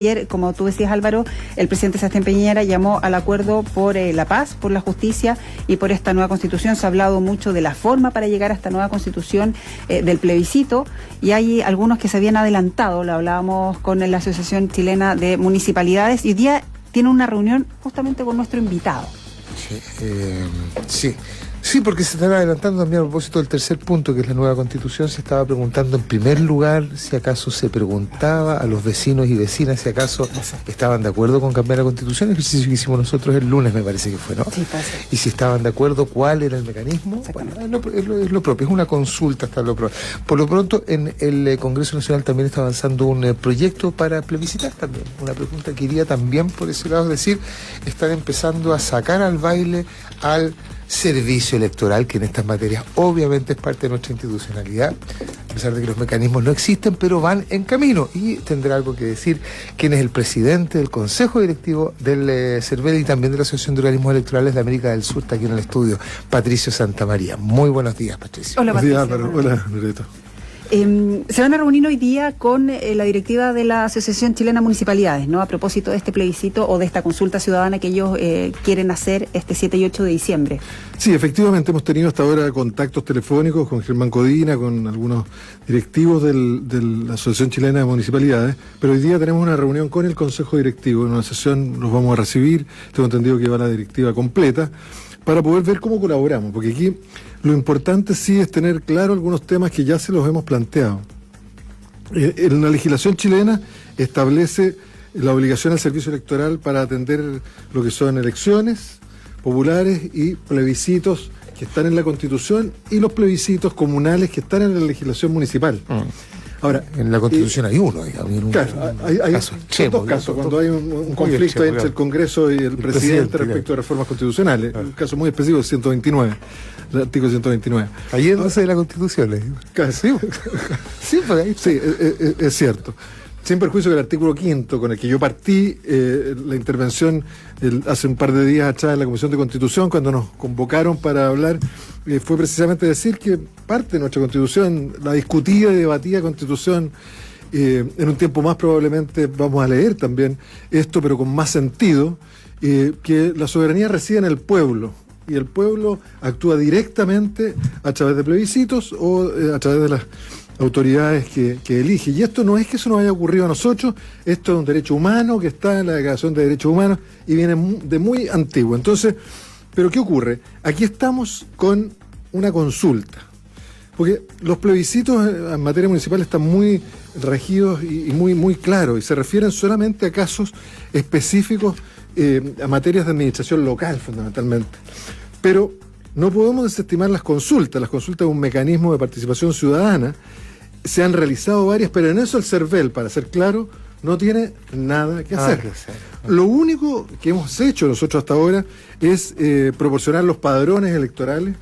Ayer, como tú decías, Álvaro, el presidente Sebastián Piñera llamó al acuerdo por la paz, por la justicia y por esta nueva constitución. Se ha hablado mucho de la forma para llegar a esta nueva constitución, del plebiscito, y hay algunos que se habían adelantado. Lo hablábamos con la Asociación Chilena de Municipalidades, y hoy día tiene una reunión justamente con nuestro invitado. Sí, porque se están adelantando también a propósito del tercer punto, que es la nueva constitución. Se estaba preguntando en primer lugar si acaso se preguntaba a los vecinos y vecinas si acaso estaban de acuerdo con cambiar la constitución, el ejercicio que hicimos nosotros el lunes, me parece que fue, ¿no? Sí, pasa. Y si estaban de acuerdo, ¿cuál era el mecanismo? Bueno, es lo propio, es una consulta hasta lo propio. Por lo pronto, en el Congreso Nacional también está avanzando un proyecto para plebiscitar también, una pregunta que iría también por ese lado, es decir, están empezando a sacar al baile al servicio electoral, que en estas materias obviamente es parte de nuestra institucionalidad, a pesar de que los mecanismos no existen, pero van en camino, y tendrá algo que decir quién es el presidente del Consejo Directivo del CERVEL y también de la Asociación de Organismos Electorales de América del Sur. Está aquí en el estudio Patricio Santamaría. Muy buenos días, Patricio. Hola, Buenos días, Patricio. Álvaro. Hola, Loreto. Se van a reunir hoy día con la directiva de la Asociación Chilena de Municipalidades, ¿no? A propósito de este plebiscito o de esta consulta ciudadana que ellos quieren hacer este 7 y 8 de diciembre. Sí, efectivamente hemos tenido hasta ahora contactos telefónicos con Germán Codina, con algunos directivos de la Asociación Chilena de Municipalidades, pero hoy día tenemos una reunión con el Consejo Directivo. En una sesión los vamos a recibir, tengo entendido que va la directiva completa, para poder ver cómo colaboramos, porque aquí lo importante sí es tener claro algunos temas que ya se los hemos planteado. En la legislación chilena establece la obligación al servicio electoral para atender lo que son elecciones populares y plebiscitos que están en la Constitución y los plebiscitos comunales que están en la legislación municipal. Ahora, en la Constitución hay uno, digamos. Claro, hay caso dos casos, cuando hay un conflicto entre el Congreso y el presidente respecto a reformas constitucionales. Un caso muy específico es 129, el artículo 129. Ahí no sé de la Constitución. Casi. Sí, pues ahí está. Sí, es cierto. Sin perjuicio que el artículo 5º, con el que yo partí la intervención hace un par de días atrás en la Comisión de Constitución, cuando nos convocaron para hablar, fue precisamente decir que parte de nuestra Constitución, la discutida y debatida Constitución, en un tiempo más probablemente vamos a leer también esto, pero con más sentido, que la soberanía reside en el pueblo. Y el pueblo actúa directamente a través de plebiscitos o a través de las autoridades que elige. Y esto no es que eso nos haya ocurrido a nosotros, esto es un derecho humano que está en la Declaración de Derechos Humanos y viene de muy antiguo. Entonces, ¿pero qué ocurre? Aquí estamos con una consulta, porque los plebiscitos en materia municipal están muy regidos y muy claros, y se refieren solamente a casos específicos, a materias de administración local fundamentalmente. Pero no podemos desestimar las consultas. Las consultas es un mecanismo de participación ciudadana. Se han realizado varias, pero en eso el CERVEL, para ser claro, no tiene nada que hacer. Lo único que hemos hecho nosotros hasta ahora es proporcionar los padrones electorales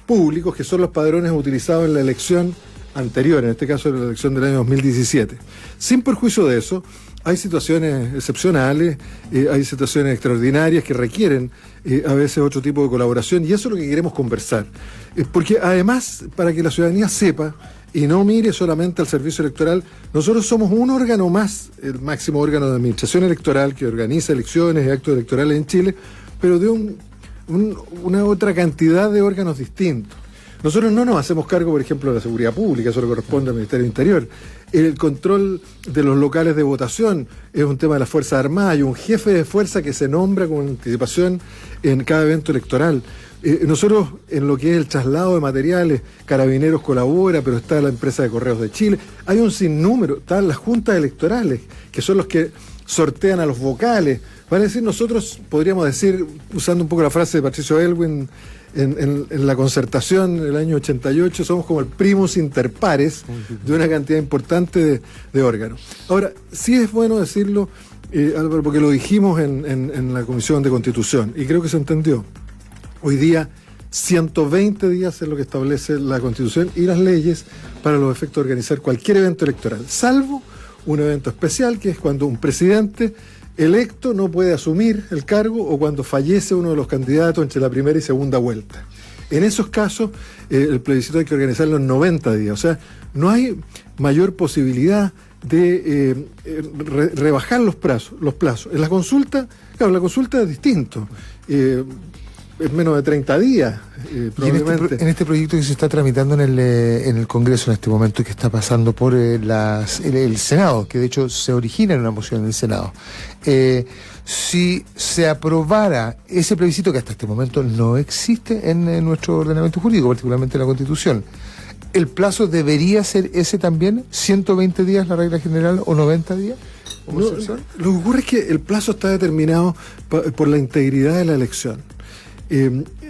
públicos, que son los padrones utilizados en la elección anterior, en este caso en la elección del año 2017. Sin perjuicio de eso, hay situaciones excepcionales, hay situaciones extraordinarias que requieren a veces otro tipo de colaboración, y eso es lo que queremos conversar. Porque además, para que la ciudadanía sepa y no mire solamente al servicio electoral, nosotros somos un órgano más, el máximo órgano de administración electoral que organiza elecciones y actos electorales en Chile, pero de una otra cantidad de órganos distintos. Nosotros no nos hacemos cargo, por ejemplo, de la seguridad pública, eso le corresponde al Ministerio del Interior. El control de los locales de votación es un tema de las Fuerzas Armadas. Hay un jefe de fuerza que se nombra con anticipación en cada evento electoral. Nosotros, en lo que es el traslado de materiales, Carabineros colabora, pero está la empresa de Correos de Chile. Hay un sinnúmero, están las juntas electorales, que son los que sortean a los vocales. Van a decir, nosotros podríamos decir, usando un poco la frase de Patricio Aylwin, en la concertación del año 88, somos como el primus inter pares de una cantidad importante de órganos. Ahora, sí es bueno decirlo, Álvaro, porque lo dijimos en la Comisión de Constitución, y creo que se entendió. Hoy día, 120 días es lo que establece la Constitución y las leyes para los efectos de organizar cualquier evento electoral, salvo un evento especial, que es cuando un presidente electo no puede asumir el cargo o cuando fallece uno de los candidatos entre la primera y segunda vuelta. En esos casos, el plebiscito hay que organizarlo en 90 días. O sea, no hay mayor posibilidad de rebajar los plazos. En la consulta, claro, la consulta es distinto. Es menos de 30 días, probablemente. En este proyecto que se está tramitando en el Congreso en este momento y que está pasando por el Senado, que de hecho se origina en una moción en el Senado, si se aprobara ese plebiscito que hasta este momento no existe en nuestro ordenamiento jurídico, particularmente en la Constitución, ¿el plazo debería ser ese también? ¿120 días la regla general o 90 días? No, lo que ocurre es que el plazo está determinado por la integridad de la elección.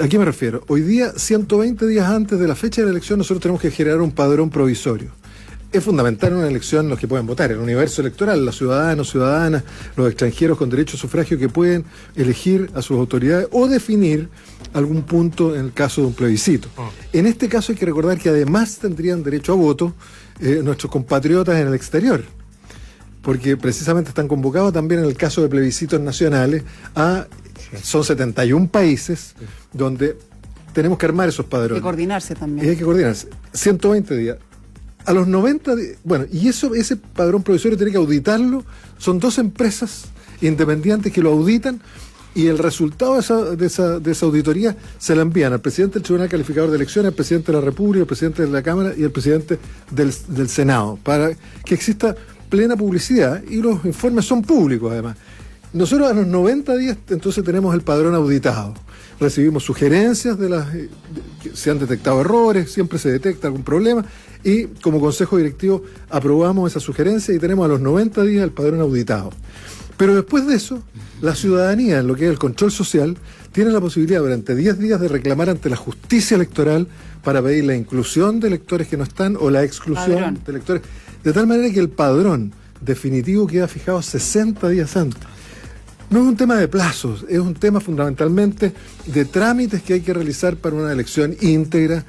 ¿A qué me refiero? Hoy día, 120 días antes de la fecha de la elección, nosotros tenemos que generar un padrón provisorio. Es fundamental en una elección los que pueden votar, el universo electoral, los ciudadanos, ciudadanas, los extranjeros con derecho a sufragio que pueden elegir a sus autoridades o definir algún punto en el caso de un plebiscito. En este caso hay que recordar que además tendrían derecho a voto nuestros compatriotas en el exterior, porque precisamente están convocados también en el caso de plebiscitos nacionales son 71 países donde tenemos que armar esos padrones. Hay que coordinarse también. Y hay que coordinarse. 120 días. A los 90 días, bueno, y ese padrón provisorio tiene que auditarlo. Son 2 empresas independientes que lo auditan y el resultado de esa auditoría se la envían al presidente del Tribunal Calificador de Elecciones, al presidente de la República, al presidente de la Cámara y al presidente del Senado, para que exista plena publicidad, y los informes son públicos además. Nosotros a los 90 días entonces tenemos el padrón auditado. Recibimos sugerencias se han detectado errores, siempre se detecta algún problema, y como Consejo Directivo aprobamos esa sugerencia y tenemos a los 90 días el padrón auditado. Pero después de eso, la ciudadanía, en lo que es el control social, tiene la posibilidad durante 10 días de reclamar ante la justicia electoral para pedir la inclusión de electores que no están o la exclusión de electores. De tal manera que el padrón definitivo queda fijado 60 días antes. No es un tema de plazos, es un tema fundamentalmente de trámites que hay que realizar para una elección íntegra,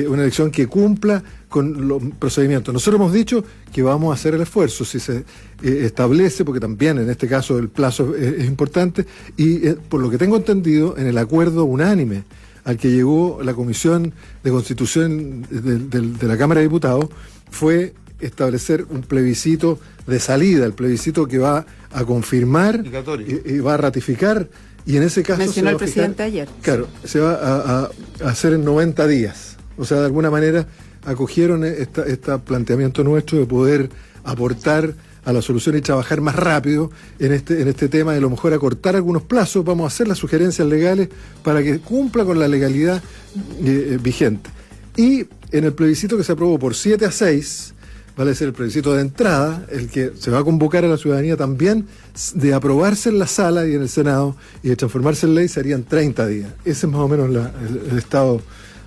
una elección que cumpla con los procedimientos. Nosotros hemos dicho que vamos a hacer el esfuerzo, si se establece, porque también en este caso el plazo es importante, y por lo que tengo entendido, en el acuerdo unánime al que llegó la Comisión de Constitución de la Cámara de Diputados, fue establecer un plebiscito de salida, el plebiscito que va a confirmar y va a ratificar, y en ese caso mencionó el presidente ayer. Claro, se va a hacer en 90 días. O sea, de alguna manera acogieron este planteamiento nuestro de poder aportar a la solución y trabajar más rápido en este tema, de a lo mejor acortar algunos plazos. Vamos a hacer las sugerencias legales para que cumpla con la legalidad vigente. Y en el plebiscito que se aprobó por 7-6, vale ser el plebiscito de entrada, el que se va a convocar a la ciudadanía también, de aprobarse en la sala y en el Senado y de transformarse en ley, serían 30 días. Ese es más o menos el estado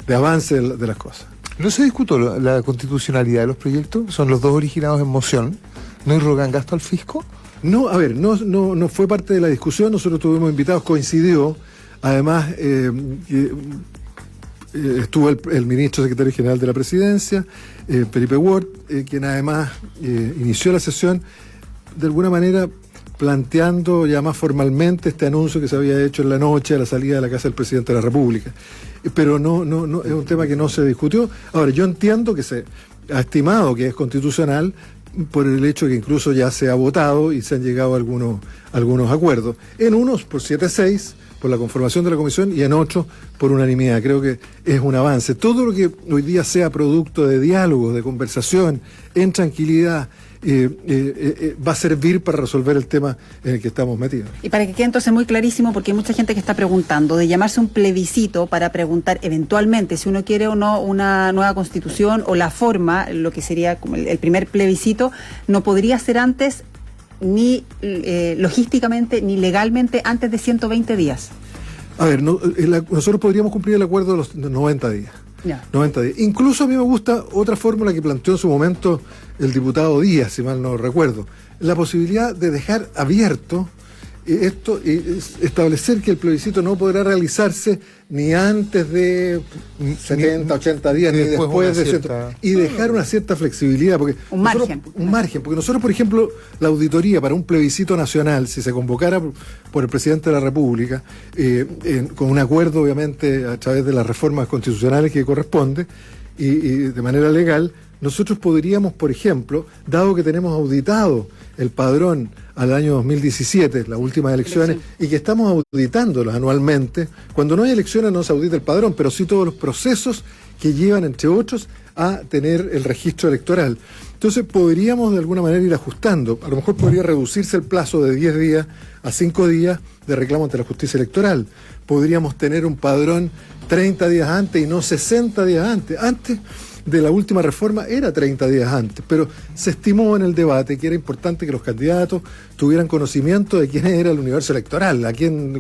de avance de las cosas. ¿No se discutió la constitucionalidad de los proyectos? ¿Son los dos originados en moción? ¿No irrogan gasto al fisco? No, a ver, no fue parte de la discusión. Nosotros tuvimos invitados, coincidió. Además, estuvo el ministro secretario general de la Presidencia, Felipe Ward, quien además inició la sesión de alguna manera planteando ya más formalmente este anuncio que se había hecho en la noche a la salida de la casa del presidente de la República. Pero no es un tema que no se discutió. Ahora, yo entiendo que se ha estimado que es constitucional por el hecho que incluso ya se ha votado y se han llegado a algunos acuerdos. En unos por 7-6, por la conformación de la comisión, y en otros por unanimidad. Creo que es un avance. Todo lo que hoy día sea producto de diálogo, de conversación, en tranquilidad, va a servir para resolver el tema en el que estamos metidos. Y para que quede entonces muy clarísimo, porque hay mucha gente que está preguntando, de llamarse un plebiscito para preguntar eventualmente si uno quiere o no una nueva constitución o la forma, lo que sería como el primer plebiscito, no podría ser antes ni logísticamente ni legalmente antes de 120 días. A ver, nosotros podríamos cumplir el acuerdo de los 90 días. Ya. 90 días. Incluso a mí me gusta otra fórmula que planteó en su momento el diputado Díaz, si mal no recuerdo, la posibilidad de dejar abierto esto, establecer que el plebiscito no podrá realizarse ni antes de 70, 80 días, ni después de y dejar una cierta flexibilidad, porque un margen, porque nosotros, por ejemplo, la auditoría para un plebiscito nacional, si se convocara por el presidente de la República, con un acuerdo obviamente a través de las reformas constitucionales que corresponde y de manera legal, nosotros podríamos, por ejemplo, dado que tenemos auditado el padrón al año 2017, las últimas elecciones, y que estamos auditándolas anualmente, cuando no hay elecciones no se audita el padrón, pero sí todos los procesos que llevan, entre otros, a tener el registro electoral. Entonces podríamos de alguna manera ir ajustando. A lo mejor podría reducirse el plazo de 10 días a 5 días de reclamo ante la justicia electoral. Podríamos tener un padrón 30 días antes y no 60 días antes. Antes de la última reforma era 30 días antes, pero se estimó en el debate que era importante que los candidatos tuvieran conocimiento de quién era el universo electoral,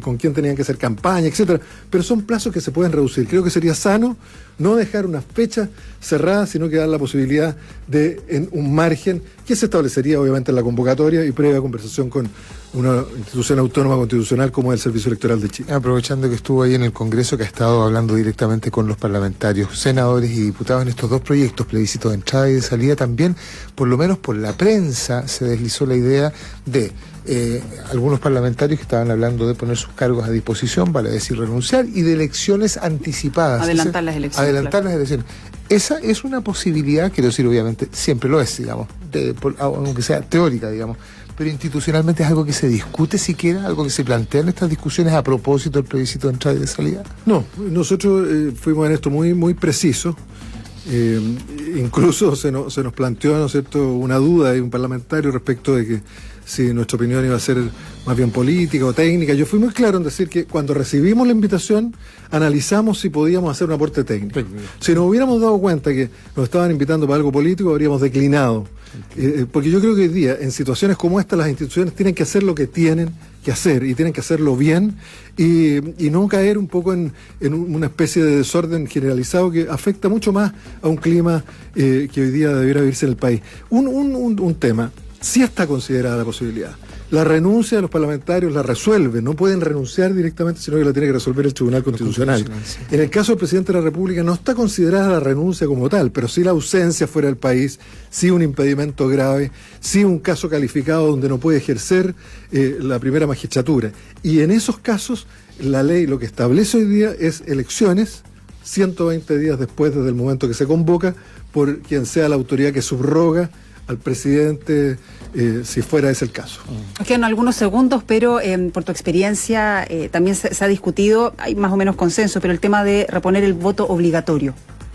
con quién tenían que hacer campaña, etcétera. Pero son plazos que se pueden reducir. Creo que sería sano no dejar una fecha cerrada, sino que dar la posibilidad de en un margen que se establecería obviamente en la convocatoria y previa conversación con una institución autónoma constitucional como es el Servicio Electoral de Chile. Aprovechando que estuvo ahí en el Congreso, que ha estado hablando directamente con los parlamentarios, senadores y diputados en estos dos proyectos, plebiscito de entrada y de salida, también, por lo menos por la prensa, se deslizó la idea de algunos parlamentarios que estaban hablando de poner sus cargos a disposición, vale decir renunciar, y de elecciones anticipadas. Adelantar las elecciones. Adelantar las elecciones. Esa es una posibilidad, quiero decir, obviamente, siempre lo es, digamos, aunque sea teórica, digamos, pero institucionalmente es algo que se discute siquiera, algo que se plantea en estas discusiones a propósito del plebiscito de entrada y de salida. No, nosotros fuimos en esto muy, muy precisos. Incluso se nos planteó, ¿no es cierto?, una duda de un parlamentario respecto de que si nuestra opinión iba a ser más bien política o técnica. Yo fui muy claro en decir que cuando recibimos la invitación analizamos si podíamos hacer un aporte técnico. Si nos hubiéramos dado cuenta que nos estaban invitando para algo político, habríamos declinado. Porque yo creo que hoy día, en situaciones como esta, las instituciones tienen que hacer lo que tienen que hacer y tienen que hacerlo bien y no caer un poco en una especie de desorden generalizado que afecta mucho más a un clima que hoy día debiera vivirse en el país. Un tema, sí está considerada la posibilidad. La renuncia de los parlamentarios la resuelve, no pueden renunciar directamente, sino que la tiene que resolver el Tribunal Constitucional. En el caso del presidente de la República no está considerada la renuncia como tal, pero sí la ausencia fuera del país, sí un impedimento grave, sí un caso calificado donde no puede ejercer la primera magistratura. Y en esos casos, la ley lo que establece hoy día es elecciones 120 días después desde el momento que se convoca por quien sea la autoridad que subroga al presidente, si fuera ese el caso. Quedan algunos segundos, pero por tu experiencia también se ha discutido, hay más o menos consenso, pero el tema de reponer el voto obligatorio.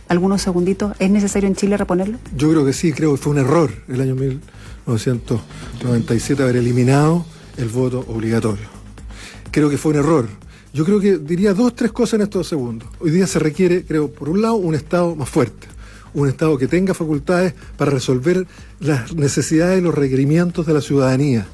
¿Algunos segunditos? ¿Es necesario en Chile reponerlo? Yo creo que sí, creo que fue un error el año 1997 haber eliminado el voto obligatorio. Creo que fue un error. Yo creo que diría 2-3 cosas en estos segundos. Hoy día se requiere, creo, por un lado, un Estado más fuerte. Un Estado que tenga facultades para resolver las necesidades y los requerimientos de la ciudadanía.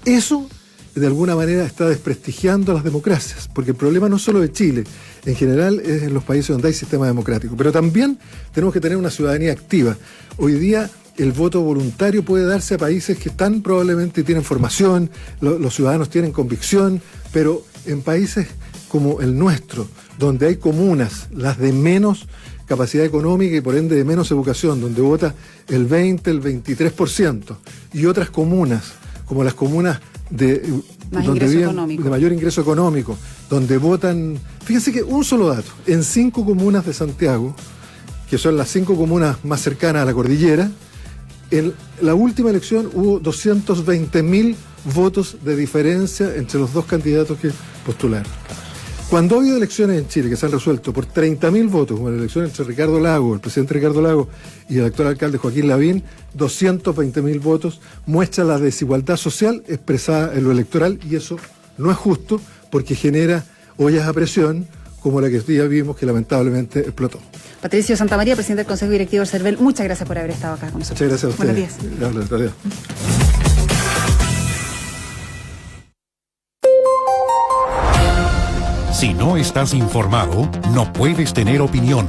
Eso, de alguna manera, está desprestigiando a las democracias, porque el problema no solo de Chile, en general es en los países donde hay sistema democrático, pero también tenemos que tener una ciudadanía activa. Hoy día el voto voluntario puede darse a países que están probablemente tienen formación, los ciudadanos tienen convicción, pero en países como el nuestro, donde hay comunas, las de menos capacidad económica y por ende de menos educación, donde vota el 20, el 23%, y otras comunas, como las comunas de mayor ingreso económico, donde votan, fíjense que un solo dato, en 5 comunas de Santiago, que son las 5 comunas más cercanas a la cordillera, en la última elección hubo 220.000 votos de diferencia entre los dos candidatos que postularon. Cuando ha habido elecciones en Chile que se han resuelto por 30.000 votos, como la elección entre Ricardo Lagos, el presidente Ricardo Lagos y el actual alcalde Joaquín Lavín, 220.000 votos, muestra la desigualdad social expresada en lo electoral, y eso no es justo porque genera ollas a presión como la que hoy día vimos que lamentablemente explotó. Patricio Santamaría, presidente del Consejo Directivo del CERVEL, muchas gracias por haber estado acá con nosotros. Muchas gracias a ustedes. Buenos días. Si no estás informado, no puedes tener opinión.